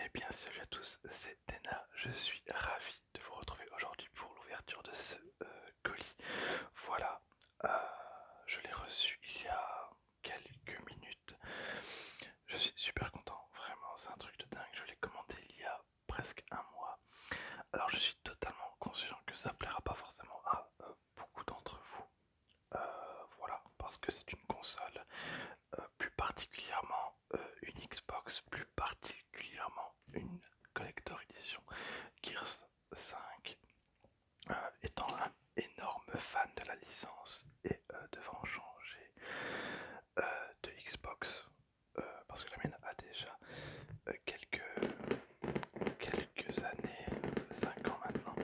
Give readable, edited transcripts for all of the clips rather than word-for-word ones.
Eh bien, salut à tous, c'est Dena. Je suis ravi de vous retrouver aujourd'hui pour l'ouverture de ce colis. Voilà, euh, je l'ai reçu il y a quelques minutes. Je suis super content, vraiment, c'est un truc de dingue. Je l'ai commandé il y a presque un mois. Alors, je suis totalement conscient que ça plaira pas forcément à beaucoup d'entre vous. Voilà, parce que c'est une console, plus particulièrement une Xbox, plus particulièrement une Collector Edition Gears 5. Étant un énorme fan de la licence et devant changer de Xbox, parce que la mienne a déjà quelques années, 5 ans maintenant,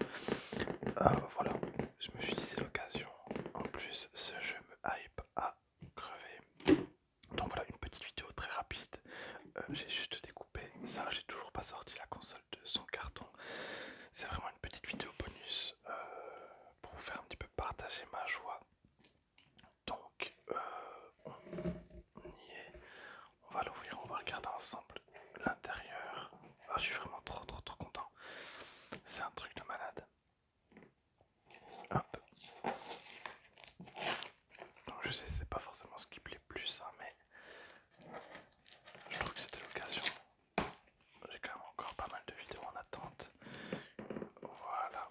voilà, je me suis dit c'est l'occasion. En plus, ce jeu me hype à crever. Donc voilà, une petite vidéo très rapide. J'ai juste découpé ça, j'ai toujours pas sorti la console de son carton. C'est vraiment une petite vidéo bonus pour vous faire un petit peu partager ma joie. Donc on y est, on va l'ouvrir, on va regarder ensemble l'intérieur. Ah, je suis vraiment trop content. C'est un truc de malade. Hop. Donc je sais c'est pas forcément ce qui plaît plus hein, mais je trouve que c'était l'occasion. J'ai quand même encore pas mal de vidéos en attente. Voilà.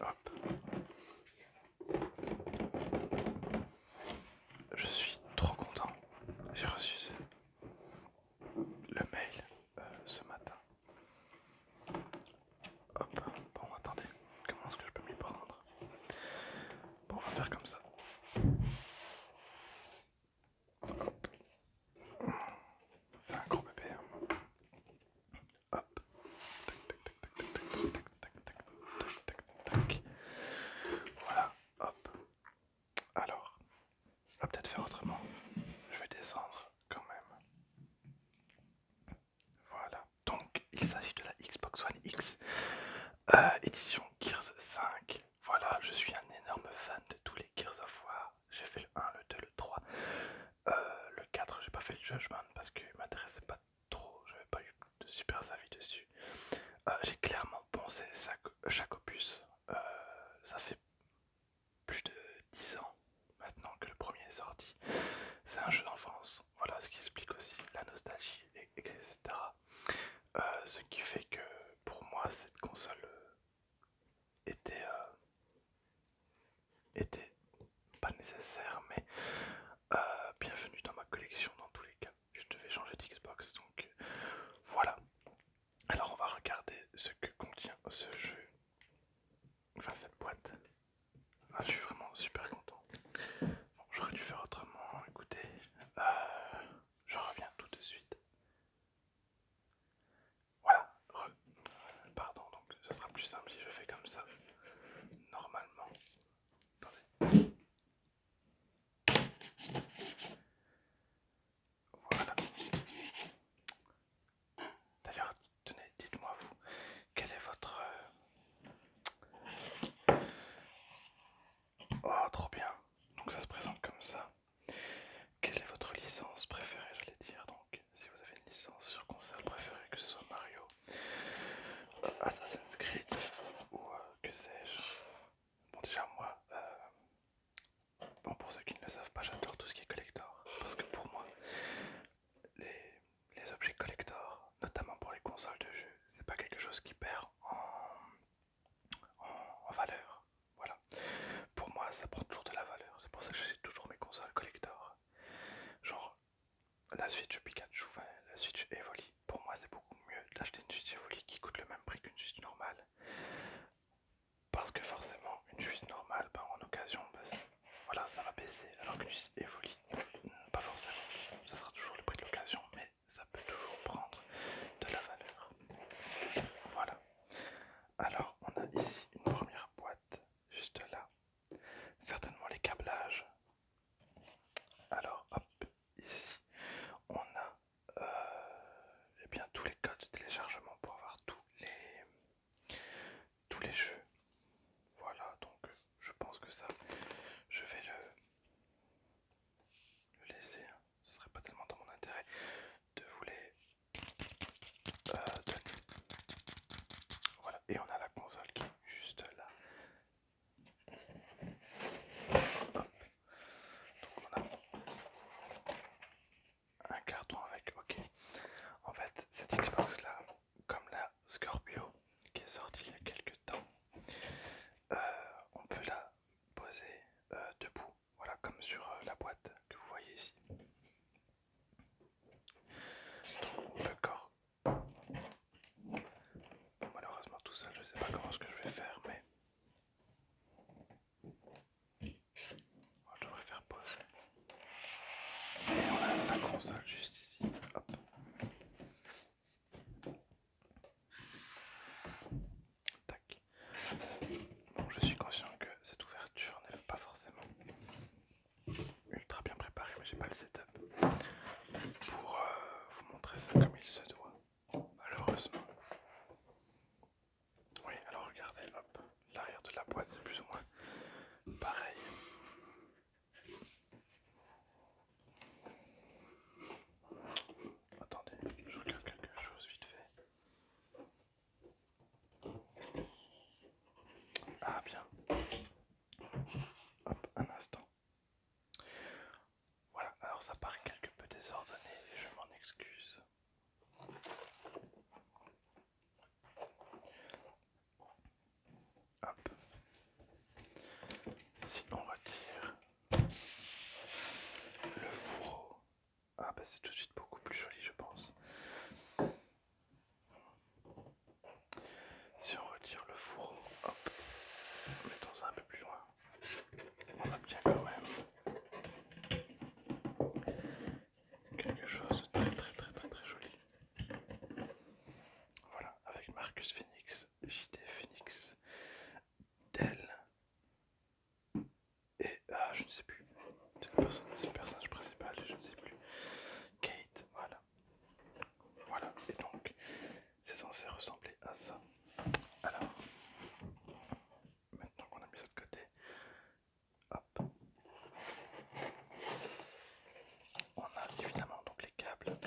Hop. Je suis trop content. J'ai reçu le mail ce matin. Hop. Bon, attendez. Comment est-ce que je peux m'y prendre? Bon, on va faire comme ça. Hop. C'est un gros bébé. Hein. Hop. Tac. Voilà. Hop. Alors, on va peut-être faire autrement. Je vais descendre quand même. Voilà. Donc, il s'agit de la Xbox One X édition Gears 5. Voilà, je suis un énorme fan de tous les Gears of War. J'ai fait le 1, le 2, le 3. Le 4, j'ai pas fait le Judgment parce qu'il m'intéressait pas trop. J'avais pas eu de super avis dessus. J'ai clairement poncé chaque opus. Ça fait plus de 10 ans maintenant que le premier est sorti. C'est un jeu d'enfance. Voilà ce qui explique aussi la nostalgie, etc. Ce qui fait que pour moi cette console était pas nécessaire mais bienvenue dans ma collection dans tous les cas. Je devais changer d'Xbox donc voilà. Alors on va regarder ce que contient ce jeu. Enfin cette boîte. Ah, je suis vraiment super content. Bon, j'aurais dû faire autrement. Écoutez, je reviens tout de suite. Voilà. Pardon, donc ce sera plus simple si je fais comme ça. Normalement. Attendez. Voilà. D'ailleurs, tenez, dites-moi vous, quel est votre... Oh, trop bien. Donc ça se présente comme ça. Quelle est votre licence préférée, j'allais dire. Donc, si vous avez une licence sur console préférée, que ce soit Mario, Assassin's Creed ou que sais-je. Bon, déjà, moi, bon, pour ceux qui ne le savent pas, j'adore tout ce qui est collector. Parce que pour moi, les objets collector, notamment pour les consoles de jeux, c'est pas quelque chose qui perd en valeur. Voilà. Pour moi, ça prend toujours de la valeur. C'est pour ça que j'achète toujours mes consoles collector. Genre, la Switch Pikachu, enfin, la Switch Evoli, pour moi, c'est beaucoup mieux d'acheter une Switch Evoli qui coûte le même prix qu'une Switch normale. Parce que forcément, une Switch normale, ben, en occasion, ben, voilà, ça va baisser. Alors qu'une Switch Evoli, pas forcément. Ça sera toujours le prix de l'occasion, mais ça peut toujours prendre de la valeur. Voilà. Alors, on a ici une première boîte, juste là. Certainement les câblages. Alors, hop, ici, on a eh bien, tous les codes de téléchargement pour avoir tous les jeux. Voilà, donc je pense que ça, je vais comme il se doit, malheureusement. Oui, alors regardez, hop, l'arrière de la boîte c'est plus ou moins pareil. Attendez, je regarde quelque chose vite fait. Ah bien, hop, un instant. Voilà, alors ça paraît quelque peu désordonné, je m'en excuse. Hop. Si on retire le fourreau, ah bah c'est tout de suite beaucoup plus joli je pense. Si on retire le fourreau, hop, mettons ça un peu plus loin. On obtient quand même quelque chose de très joli. Voilà, avec Marcus Phoenix, JD Phoenix, Dell et je ne sais plus. C'est le personnage principal, je ne sais plus. Kate, voilà. Voilà, et donc c'est censé ressembler à ça. Alors, maintenant qu'on a mis ça de côté, hop, on a évidemment donc les câbles.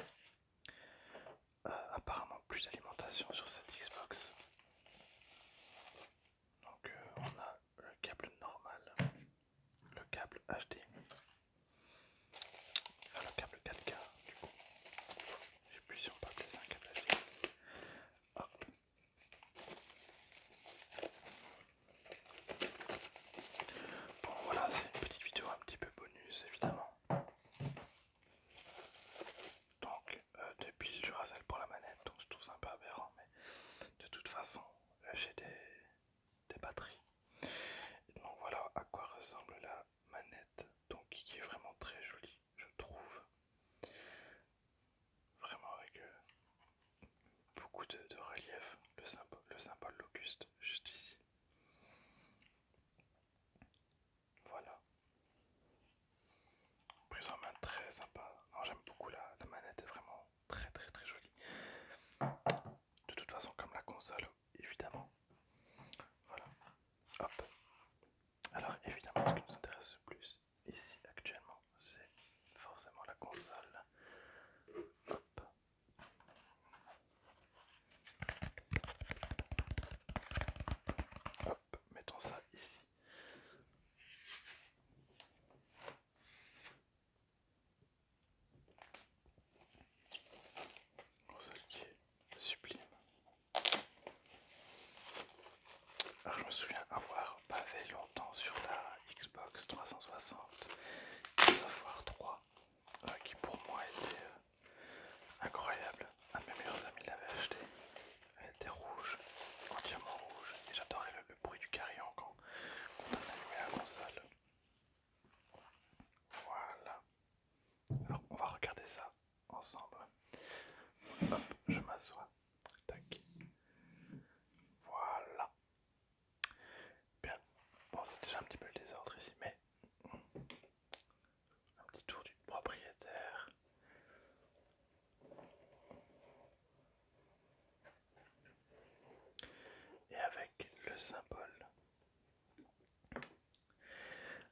Apparemment plus d'alimentation sur cette Xbox. Donc on a le câble normal, le câble HDMI, enfin, le câble 4K du coup. Je sais plus si on peut appeler ça un câble HDMI. Hop. Bon voilà, c'est une petite vidéo un petit peu bonus évidemment. Donc des piles Duracell pour la manette, donc je trouve ça un peu aberrant, mais de toute façon j'ai des batteries. Et donc voilà à quoi ressemble la manette, donc qui est vraiment très jolie je trouve. Vraiment avec beaucoup de relief, le symbole Locuste juste ici. Voilà. Prise en main très sympa. Non, j'aime beaucoup la manette, est vraiment très jolie. De toute façon, comme la console, évidemment. Voilà. Hop. Alors, évidemment, ce qui nous intéresse le plus ici actuellement, c'est forcément la console. Hop. Hop, mettons ça ici. Console qui est sublime. Alors je me souviens avoir bavé longtemps sur la Xbox 360 Gears of War 3 qui pour moi était incroyable. Un de mes meilleurs amis l'avait acheté. Elle était rouge, entièrement rouge, et j'adorais le bruit du carillon quand on allumait la console. Voilà. Alors on va regarder ça ensemble. Hop, je m'assois. Tac. Voilà. Bien. Bon, c'est déjà un petit peu le désordre ici, mais un petit tour du propriétaire. Et avec le symbole.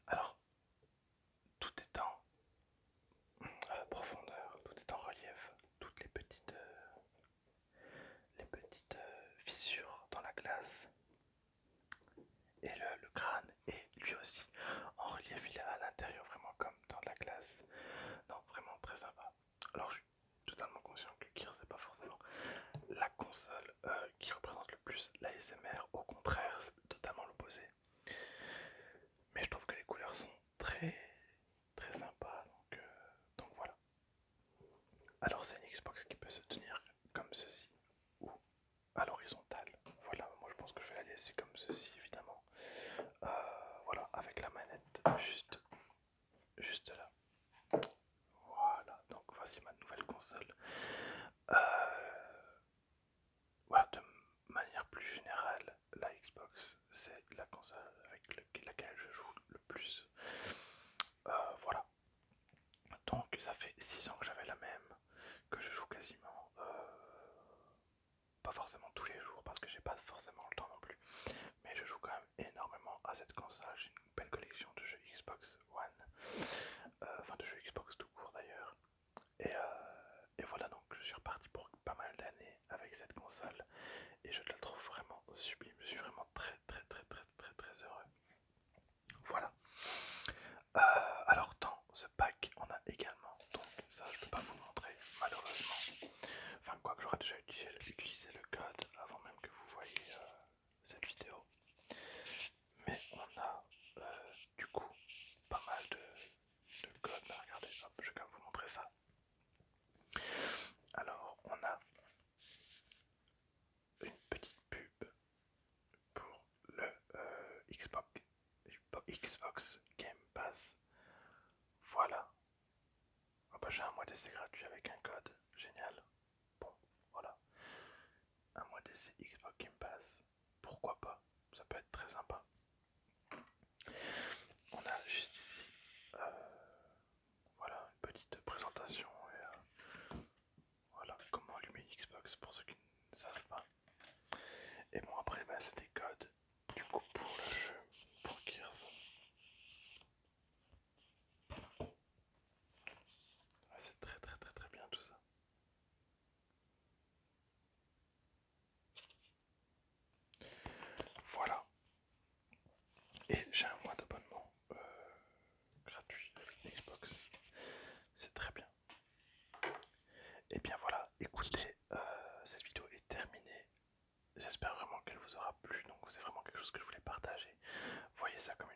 Alors, tout est en profondeur, tout est en relief, toutes les petites fissures dans la glace. Et le crâne est lui aussi en relief, il est à l'intérieur vraiment comme dans la glace. Non, vraiment très sympa. Alors je suis totalement conscient que Gears c'est pas forcément la console qui représente le plus l'ASMR, au contraire c'est totalement l'opposé. Mais je trouve que les couleurs sont très sympas, donc voilà. Alors c'est une Xbox qui peut se tenir comme ceci ou à l'horizontale. Voilà, moi je pense que je vais la laisser comme ceci évidemment. Voilà, avec la manette juste là. Voilà, donc voici ma nouvelle console. Voilà, de manière plus générale, la Xbox c'est la console avec laquelle je joue le plus. Voilà, donc ça fait 6 ans que j'avais la même, que je joue quasiment pas forcément tous les jours parce que j'ai pas forcément le temps non plus, mais je joue quand même énormément à cette console. J'ai une belle collection de jeux Xbox One, enfin de jeux Xbox tout court d'ailleurs. Et voilà, donc je suis reparti pour pas mal d'années avec cette console et je la trouve vraiment sublime. Je suis vraiment très heureux. Voilà. Alors dans ce pack, on a également, donc ça je peux pas vous montrer malheureusement. Enfin quoi que j'aurais déjà utilisé le code avant même que vous voyez cette vidéo. Mais on a du coup pas mal de codes. Regardez, hop, je vais quand même vous montrer ça. Alors on a une petite pub pour le Xbox Game Pass. Voilà. Ah bah, j'ai un mois d'essai gratuit avec un code. Génial. Bon, voilà. Un mois d'essai Xbox Game Pass. Pourquoi pas? Ça peut être très sympa. On a juste ici voilà une petite présentation et voilà comment allumer une Xbox pour ceux qui ne savent pas. Et bon après bah, c'est des codes du coup pour le jeu, pour Gears. Ouais, c'est très bien tout ça. Voilà. Et j'ai un mois d'abonnement gratuit avec Xbox. C'est très bien. Et bien voilà, écoutez, cette vidéo est terminée. J'espère vraiment qu'elle vous aura plu. Donc c'est vraiment quelque chose que je voulais partager. Voyez ça comme